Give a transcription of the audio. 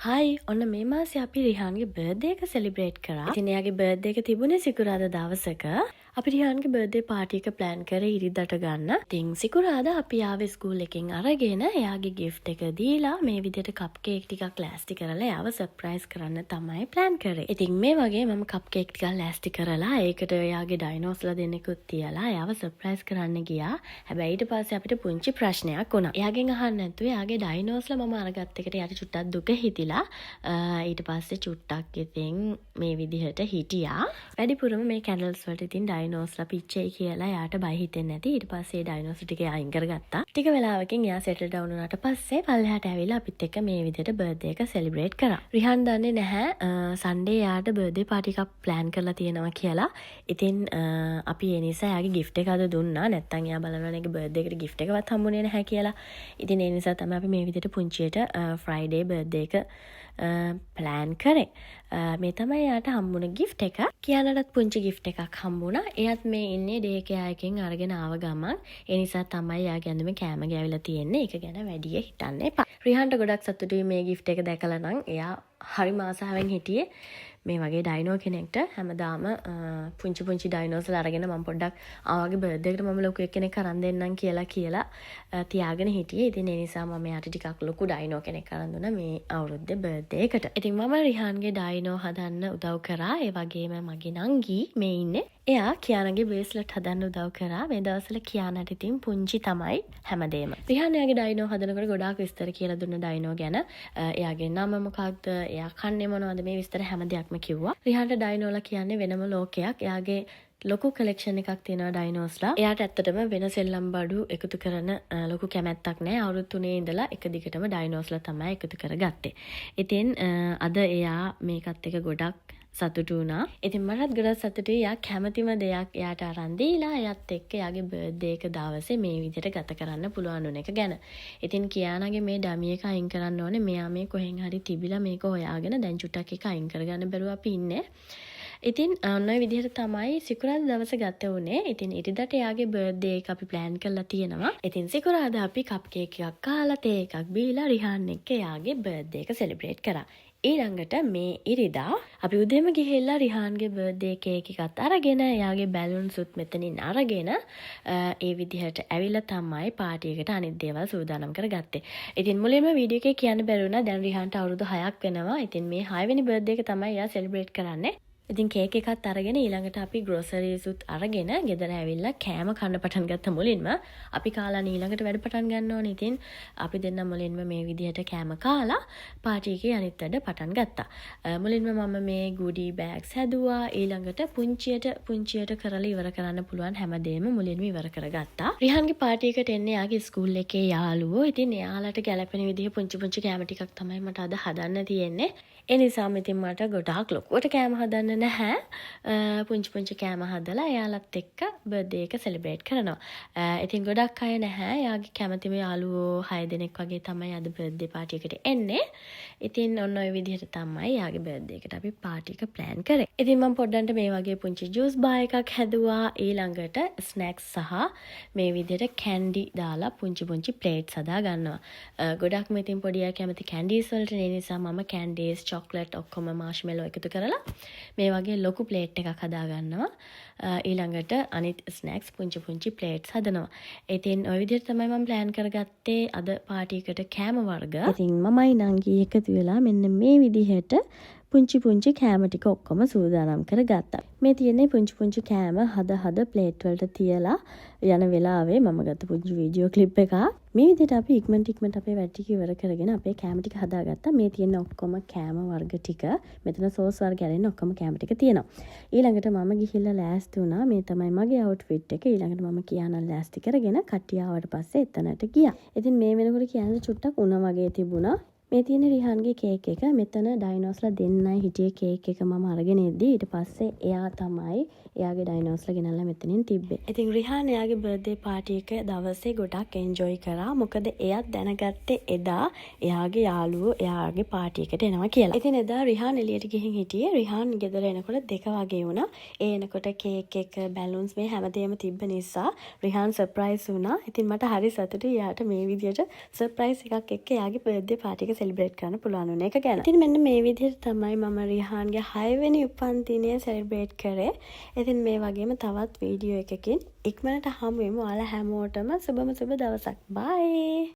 හයි ඔන්න මේ මාසේ අපි රිහාන්ගේ බර්ත්ඩේ එක සෙලිබ්‍රේට් කරා. ඉතින් එයාගේ බර්ත්ඩේ එක තිබුණේ සිකුරාදා දවසක. අපි රිහාන්ගේ බර්ත්ඩේ පාටි එක ප්ලෑන් කරේ ඉරිදට ගන්න. ඉතින් සිකුරාදා අපි ආවේ ස්කූල් එකෙන් අරගෙන එයාගේ ගිෆ්ට් එක දීලා මේ විදිහට කප් කේක් ටිකක් ලෑස්ති කරලා එයාව සර්ප්‍රයිස් කරන්න තමයි ප්ලෑන් කරේ. ඉතින් මේ වගේ මම කප් කේක් ටිකක් ලෑස්ති කරලා ඒකට එයාගේ ඩයිනෝස්ලා දෙන්නෙකුත් තියලා එයාව සර්ප්‍රයිස් කරන්න ගියා. හැබැයි ඊට පස්සේ අපිට පුංචි ප්‍රශ්නයක් වුණා. එයාගෙන් අහන්න නැතුව එයාගේ ඩයිනෝස්ලා මම අරගත්ත එකට යාට චුට්ටක් දුක හිතිලා ඊට පස්සේ චුට්ටක් ඉතින් මේ විදිහට හිටියා. වැඩිපුරම මේ කැන්ඩල්ස් වලට ඉතින් ඩයිනෝස්ලා පිච්චෙයි කියලා යාට බය හිතෙන්නේ නැති. ඊට පස්සේ ඩයිනෝස්ලා ටික අයින් කරගත්තා. ටික වෙලාවකින් යා සෙටල් ඩවුන් වුණාට පස්සේ පල්ලෙහාට ඇවිල්ලා අපිත් එක්ක මේ විදිහට බර්ත්ඩේ එක සෙලිබ්‍රේට් කරා. රිහාන් දන්නේ නැහැ සන්ඩේ යාට බර්ත්ඩේ පාටි එකක් ප්ලෑන් කරලා තියෙනවා කියලා. ඉතින් අපි ඒ නිසා යාගේ ගිෆ්ට් එක අද දුන්නා. නැත්තම් යා බලනවා නේද බර්ත්ඩේ එකට ගිෆ්ට් එකවත් හම්බුනේ නැහැ කියලා. ඉතින් ඒ නිසා තමයි අපි මේ විදිහට පුංචියට ෆ්‍රයිඩේ බර්ත්ඩේ එක ප්ලෑන් කරේ. මේ තමයි යාට හම්බුණ ගිෆ්ට් එක. කියානටත් පුංචි ගිෆ්ට් එකක් හම්බුණා. එයාත් මේ ඉන්නේ ඩේ කෙයායකින් අරගෙන ආව ගමන්. ඒ නිසා තමයි යාගේ ඇඳුමේ කෑම ගෑවිලා තියෙන්නේ. ඒක ගැන වැඩි හිතන්න එපා. රිහන්ට ගොඩක් සතුටුයි මේ ගිෆ්ට් එක දැකලා නම්. එයා හරිම ආසාවෙන් හිටියේ මේ වගේ ඩයිනෝ කෙනෙක්ට. හැමදාම පුංචි ඩයිනෝස්ලා අරගෙන මම පොඩ්ඩක් ආවගේ බර්ත්ඩේ එකට මම ලොකු කෙනෙක් අරන් දෙන්නම් කියලා තියාගෙන හිටියේ. ඉතින් ඒ නිසා මම යාට ටිකක් ලොකු ඩයිනෝ කෙනෙක් අරන් දුන්නා මේ අවුරුද්දේ බර්ත්ඩේ එකට. ඉතින් මම රිහාන්ගේ ඩයිනෝ හදන්න උදව් කරා. ඒ වගේම මගේ නංගී මේ ඉන්නේ. එයා කියානගේ බ්‍රේස්ලට් හදන්න උදව් කරා. මේ දවස්වල කියානට ඉතින් පුංචි තමයි හැමදේම. රිහාන් එයාගේ ඩයිනෝ හදනකොට ගොඩාක් විස්තර කියලා දුන්න ඩයිනෝ ගැන. එයාගේ නම මොකක්ද? එයා කන්නේ මොනවද? මේ විස්තර හැම දෙයක්ම කිව්වා. රිහාන්ට ඩයිනෝලා කියන්නේ වෙනම ලෝකයක්. එයාගේ ලොකු කලෙක්ෂන් එකක් තියෙනවා ඩයිනෝස්ලා. එයාට ඇත්තටම වෙන සෙල්ලම් බඩු එකතු කරන ලොකු කැමැත්තක් නැහැ. අවුරුදු 3 ඉඳලා එක දිගටම ඩයිනෝස්ලා තමයි එකතු කරගත්තේ. ඉතින් අද එයා මේකත් එක ගොඩක් සතුටු වුණා. ඉතින් මටත් ගොඩක් සතුටුයි. එයා කැමතිම දෙයක් එයාට අරන් දීලා එයාත් එක්ක එයාගේ බර්ත්ඩේ එක දවසේ මේ විදිහට ගත කරන්න පුළුවන් වුණ එක ගැන. ඉතින් කියානාගේ මේ ඩමි එක අයින් කරන්න ඕනේ. මෙයා මේ කොහෙන් හරි තිබිලා මේක හොයාගෙන දැන් චුට්ටක් එක අයින් කරගන්න බැරුව අපි ඉන්නේ. ඉතින් ඔන්න ඔය විදිහට තමයි සිකුරාදා දවසේ ගත වුණේ. ඉතින් ඉරිදට එයාගේ බර්ත්ඩේ එක අපි ප්ලෑන් කරලා තියෙනවා. ඉතින් සිකුරාදා අපි කප් කේක් එකක් කාලා තේ එකක් බීලා රිහාන් එක්ක එයාගේ බර්ත්ඩේ එක සෙලිබ්‍රේට් කරා. ඊළඟට මේ ඉරිදා අපි උදේම ගිහිල්ලා රිහාන්ගේ බර්ත්ඩේ කේක් එකත් අරගෙන එයාගේ බැලුන්ස් උත් මෙතනින් අරගෙන ඒ විදිහට ඇවිල්ලා තමයි පාටි එකට අනිත් දේවල් සූදානම් කරගත්තේ. ඉතින් මුලින්ම වීඩියෝ එකේ කියන්න බැරි වුණා දැන් රිහාන්ට අවුරුදු 6ක් වෙනවා. ඉතින් මේ 6 වෙනි බර්ත්ඩේ එක තමයි එයා සෙලිබ්‍රේට් කරන්නේ. ඉතින් කේක් එකත් අරගෙන ඊළඟට අපි ග්‍රෝසරීස් උත් අරගෙන ගෙදර ඇවිල්ලා කෑම කන්න පටන් ගත්ත මුලින්ම අපි කාලා ඊළඟට වැඩ පටන් ගන්න ඕනේ. ඉතින් අපි දෙන්න මුලින්ම මේ විදිහට කෑම කාලා පාටි එකේ අනිත් වැඩ පටන් ගත්තා. මුලින්ම මම මේ ගුඩි බෑග්ස් හැදුවා. ඊළඟට පුංචියට කරලා ඉවර කරන්න පුළුවන් හැමදේම මුලින්ම ඉවර කරගත්තා. රිහාන්ගේ පාටි එකට එන්නේ යාගේ ස්කූල් එකේ යාළුවෝ. ඉතින් එයාලට ගැලපෙන විදිහ පුංචි කෑම ටිකක් තමයි මට අද හදන්න තියෙන්නේ. ඒ නිසාම ඉතින් මට ගොඩාක් ලොකුවට කෑම හදන්න නැහැ. පුංචි කෑම හදලා එයාලත් එක්ක බර්ත්ඩේ එක සෙලිබ්‍රේට් කරනවා. ඉතින් ගොඩක් අය නැහැ. එයාගේ කැමතිම යාළුවෝ 6 දෙනෙක් වගේ තමයි අද බර්ත්ඩේ පාටි එකට එන්නේ. ඉතින් ඔන්න ඔය විදිහට තමයි එයාගේ බර්ත්ඩේ එකට අපි පාටි එක ප්ලෑන් කරේ. ඉතින් මම පොඩ්ඩන්ට මේ වගේ පුංචි ජූස් බාර් එකක් හැදුවා. ඊළඟට ස්නැක්ස් සහ මේ විදිහට කැන්ඩි දාලා පුංචි ප්ලේට්ස් හදා ගන්නවා. ගොඩක්ම ඉතින් පොඩි අය කැමති කැන්ඩීස් වලට. ඒ නිසා මම කැන්ඩීස් චොක්ලට් ඔක්කොම මාෂ්මෙලෝ එකතු කරලා මේ වගේ ලොකු ප්ලේට් එකක් හදා ගන්නවා. ඊළඟට අනිත් ස්නැක්ස් පුංචි ප්ලේට්ස් හදනවා. ඉතින් ওই විදිහට තමයි මම ප්ලෑන් කරගත්තේ අද පාටි එකට කෑම වර්ග. ඉතින් මමයි නංගි එකතු වෙලා මෙන්න මේ විදිහට පුංචි කෑම ටික ඔක්කොම සූදානම් කරගත්තා. මේ තියෙන්නේ පුංචි කෑම හද ප්ලේට් වලට තියලා යන වෙලාවේ මම ගත්ත පුංචි වීඩියෝ ක්ලිප් එකක්. මේ විදිහට අපි ඉක්මනට අපේ වැඩ ටික ඉවර කරගෙන අපේ කෑම ටික හදාගත්තා. මේ තියෙන ඔක්කොම කෑම වර්ග ටික. මෙතන සෝස් වර්ග ඇරෙන්න ඔක්කොම කෑම ටික තියෙනවා. ඊළඟට මම ගිහිල්ලා ලෑස්ති වුණා. මේ තමයි මගේ අවුට්ෆිට් එක. ඊළඟට මම කියානල් ලෑස්ති කරගෙන කට්ටිය ආවට පස්සේ එතනට ගියා. ඉතින් මේ වෙනකොට කියානල් චුට්ටක් උණ වගේ තිබුණා. මේ තියෙන රිහාන්ගේ කේක් එක. මෙතන ඩයිනෝස්ලා දෙන්නයි හිටියේ කේක් එක මම අරගෙන එද්දි ඊට පස්සේ එයා තමයි එයාගේ ඩයිනෝස්ලා ගෙනල්ලා මෙතනින් තිබ්බේ. ඉතින් රිහාන් එයාගේ බර්ත්ඩේ පාටි එක දවසේ ගොඩක් එන්ජොයි කරා. මොකද එයාත් දැනගත්තේ එදා එයාගේ යාළුවෝ එයාගේ පාටි එකට එනවා කියලා. ඉතින් එදා රිහාන් එළියට ගිහින් හිටියේ. රිහාන් ගෙදර එනකොට 2 වගේ වුණා. ඒ එනකොට කේක් එක බැලුන්ස් මේ හැමදේම තිබ්බ නිසා රිහාන් සර්ප්‍රයිස් වුණා. ඉතින් මට හරි සතුටුයි එයාට මේ විදියට සර්ප්‍රයිස් එකක් එක්ක එයාගේ බර්ත්ඩේ පාටි එක සෙලිබ්‍රේට් කරන්න පුළුවන් වුණ එක ගැන. ඉතින් මෙන්න මේ විදිහට තමයි මම රිහාන්ගේ 6 වෙනි උපන්දිනය සෙලිබ්‍රේට් කරේ. ඉතින් මේ වගේම තවත් වීඩියෝ එකකින් ඉක්මනට හමු වෙමු. ඔයාලා හැමෝටම සුබම සුබ දවසක්. බයි.